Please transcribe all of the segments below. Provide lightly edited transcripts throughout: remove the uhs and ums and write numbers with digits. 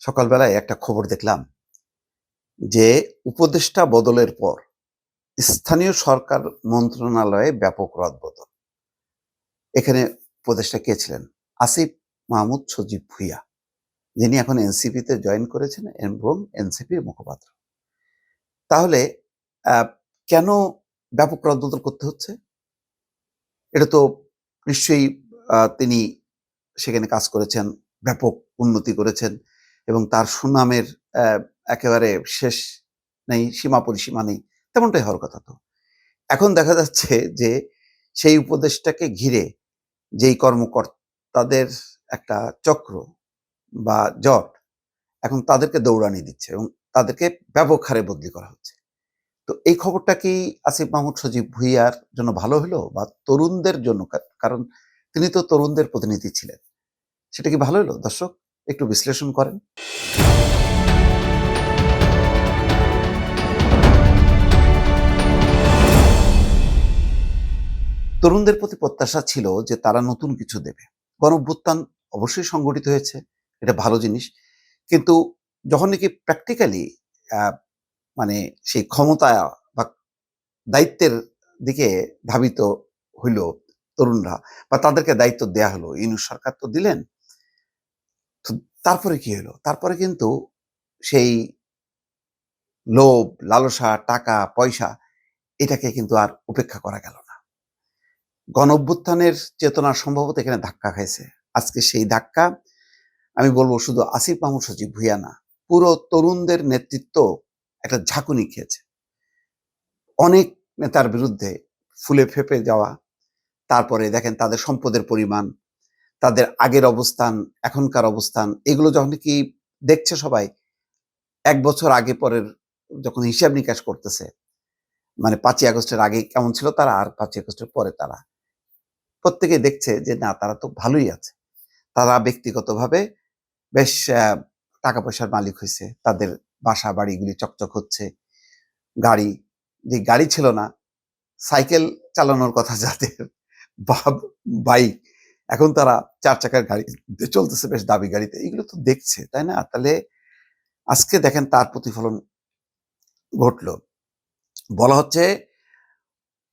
সকালবেলায় একটা খবর দেখলাম যে উপদেষ্টা বদলের পর স্থানীয় সরকার মন্ত্রণালয়ে ব্যাপক রদবদল। এখানে উপদেষ্টা কে ছিলেন? আসিফ মাহমুদ সজীব ভুঁইয়া, যিনি এখন এনসিপিতে জয়েন করেছেন এবং এনসিপির মুখপাত্র। তাহলে কেন ব্যাপক রদবদল করতে হচ্ছে? এটা তো নিশ্চয়ই তিনি সেখানে কাজ করেছেন, ব্যাপক উন্নতি করেছেন এবং তার সুনামের আহ, একেবারে শেষ নেই, সীমা পরিসীমা নেই। তেমনটাই হওয়ার কথা। তো এখন দেখা যাচ্ছে যে সেই উপদেশটাকে ঘিরে যেই কর্মকর্তাদের একটা চক্র বা জট, এখন তাদেরকে দৌড়ানি দিচ্ছে এবং তাদেরকে ব্যাপক হারে বদলি করা হচ্ছে। তো এই খবরটা কি আসিফ মাহমুদ সজীব ভুঁইয়ার জন্য ভালো হলো, বা তরুণদের জন্য? কারণ তিনি তো তরুণদের প্রতিনিধি ছিলেন, সেটা কি ভালো হলো? দর্শক, একটু বিশ্লেষণ করেন। তরুণদের প্রতি প্রত্যাশা ছিল যে তারা নতুন কিছু দেবে। গণঅভ্যুত্থান অবশ্যই সংগঠিত হয়েছে, এটা ভালো জিনিস। কিন্তু যখন নাকি প্র্যাকটিক্যালি মানে সেই ক্ষমতা বা দায়িত্বের দিকে ধাবিত হইল তরুণরা, বা তাদেরকে দায়িত্ব দেয়া হলো, ইউনূস সরকার তো দিলেন। তো তারপরে কি হলো? তারপরে কিন্তু সেই লোভ, লালসা, টাকা, পয়সা, এটাকে কিন্তু আর উপেক্ষা করা গেল না। গণঅভ্যুত্থানের চেতনা সম্ভবত এখানে ধাক্কা খাইছে। আজকে সেই ধাক্কা, আমি বলবো, শুধু আসিফ মাহমুদ সজীব ভুঁইয়া না, পুরো তরুণদের নেতৃত্ব একটা ঝাঁকুনি খেয়েছে। অনেক নেতার বিরুদ্ধে ফুলে ফেঁপে যাওয়া, তারপরে দেখেন তাদের সম্পদের পরিমাণ, তাদের আগের অবস্থান, এখনকার অবস্থান, এগুলো যখন কি দেখছে সবাই, ১ বছর আগে পরের যখন হিসাব নিকাশ করতেছে, মানে ৫ই আগস্টের আগে কেমন ছিল তারা, আর ৫ই আগস্টের পরে তারা, প্রত্যেকেই দেখছে যে না, তারা তো ভালোই আছে। তারা ব্যক্তিগতভাবে বেশ টাকা পয়সার মালিক হয়েছে, তাদের বাসা বাড়িগুলি চকচক হচ্ছে। গাড়ি, যে গাড়ি ছিল না, সাইকেল চালানোর কথা যাদের, বা বাইক, এখন তারা ৪ চাকার গাড়িতে চলতেছে, বেশ দামি গাড়িতে। এগুলো তো দেখছে, তাই না? তাহলে আজকে দেখেন তার প্রতিফলন ঘটলো। বলা হচ্ছে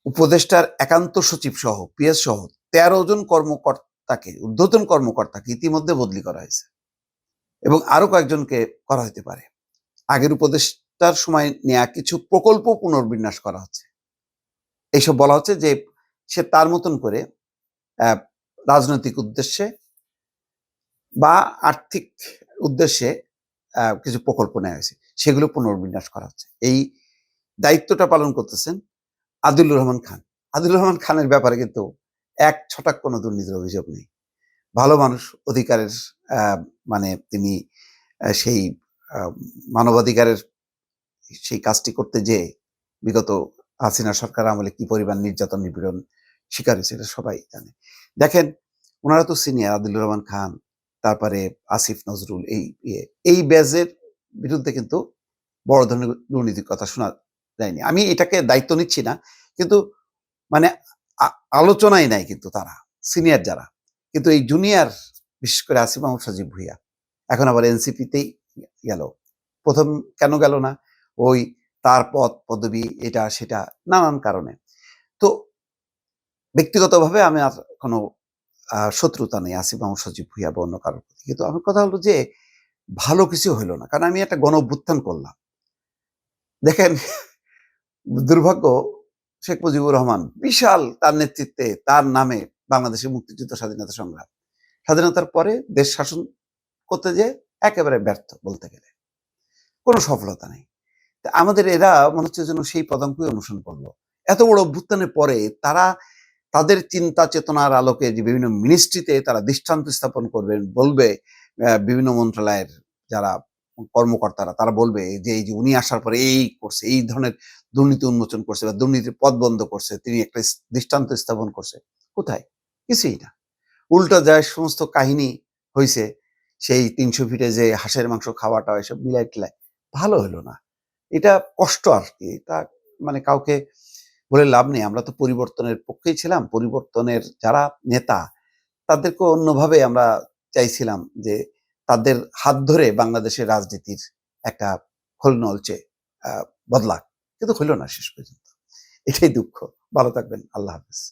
উপদেষ্টার একান্ত সচিব সহ, পিএস সহ ১৩ জন কর্মকর্তাকে, ঊর্ধ্বতন কর্মকর্তাকে ইতিমধ্যে বদলি করা হয়েছে এবং আরো কয়েকজনকে করা হতে পারে। আগের উপদেষ্টার সময় নেয়া কিছু প্রকল্প পুনর্বিন্যাস করা হচ্ছে। এইসব বলা হচ্ছে যে সে তার মতন করে আহ, রাজনৈতিক উদ্দেশ্যে বা আর্থিক উদ্দেশ্যে কিছু প্রকল্প নেওয়া হয়েছে, সেগুলো পুনর্বিন্যাস করা হচ্ছে। এই দায়িত্বটা পালন করতেছেন আদিলুর রহমান খান। আদিলুর রহমান খানের ব্যাপারে কিন্তু এক ছটাক কোনো দুর্নীতির অভিযোগ নেই। ভালো মানুষ, অধিকারের আহ, মানে তিনি সেই মানবাধিকারের সেই কাজটি করতে যেয়ে বিগত হাসিনা সরকার আমলে কি পরিমাণ নির্যাতন, নিপীড়ন শিকার হয়েছে, এটা সবাই জানে। দেখেন, ওনারা তো সিনিয়র, আদিলুর রহমান খান, তারপরে আসিফ নজরুল, এই ব্যাজের বিরুদ্ধে কিন্তু বড় ধরনের দুর্নীতির কথা শোনা যায়নি। আমি এটাকে দায়িত্ব নিচ্ছি না, কিন্তু মানে আলোচনাই নাই কিন্তু তারা, সিনিয়র যারা। কিন্তু এই জুনিয়র, বিশেষ করে আসিফ মাহমুদ সজীব ভুঁইয়া এখন আবার এনসিপিতেই গেল। প্রথম কেন গেল না? ওই তার পদ পদবি, এটা সেটা, নানান কারণে। তো ব্যক্তিগতভাবে আমি আর কোনো শত্রুতা নেই আসিফ মাহমুদ সজীব ভুঁইয়া বা অন্য কারোর প্রতি। কিন্তু আমার কথা হলো যে ভালো কিছু হইল না, কারণ আমি একটা গণ অভ্যুত্থান করলাম। দেখেন, দুর্ভাগ্য, শেখ মুজিবুর রহমান বিশাল তার নেতৃত্বে, তার নামে বাংলাদেশের মুক্তিযুদ্ধ, স্বাধীনতা সংগ্রাম, স্বাধীনতার পরে দেশ শাসন করতে যেয়ে একেবারে ব্যর্থ বলতে গেলে, কোনো সফলতা নেই। আমাদের এরা মনে হচ্ছে যেন সেই পদাঙ্কই অনুসরণ করলো। এত বড় অভ্যুত্থানের পরে তারা তাদের চিন্তা চেতনার আলোকে যে বিভিন্ন মিনিস্ট্রিতে তারা দৃষ্টান্ত স্থাপন করবেন, বলবে, বিভিন্ন মন্ত্রণালয়ের যারা কর্মকর্তারা, তারা বলবে যে এই যে উনি আসার পরে এই করছে, এই ধরনের দুর্নীতি উন্মোচন করছে বা দুর্নীতির পথ বন্ধ করছে, তিনি একটা দৃষ্টান্ত স্থাপন করছে। কোথায়? কিছুই না। উল্টা যায় সমস্ত কাহিনী হয়েছে, সেই ৩০০ ফিটে যে হাঁসের মাংস খাওয়াটা, এসব মিলাই টিলাই ভালো হলো না। এটা কষ্ট আর কি। এটা মানে কাউকে বলে লাভ নেই। আমরা তো পরিবর্তনের পক্ষেই ছিলাম। পরিবর্তনের যারা নেতা, তাদেরকে অন্যভাবে আমরা চাইছিলাম যে তাদের হাত ধরে বাংলাদেশের রাজনীতির একটা খোল নলচে বদলাক, কিন্তু হইল না শেষ পর্যন্ত। এটাই দুঃখ। ভালো থাকবেন। আল্লাহ হাফেজ।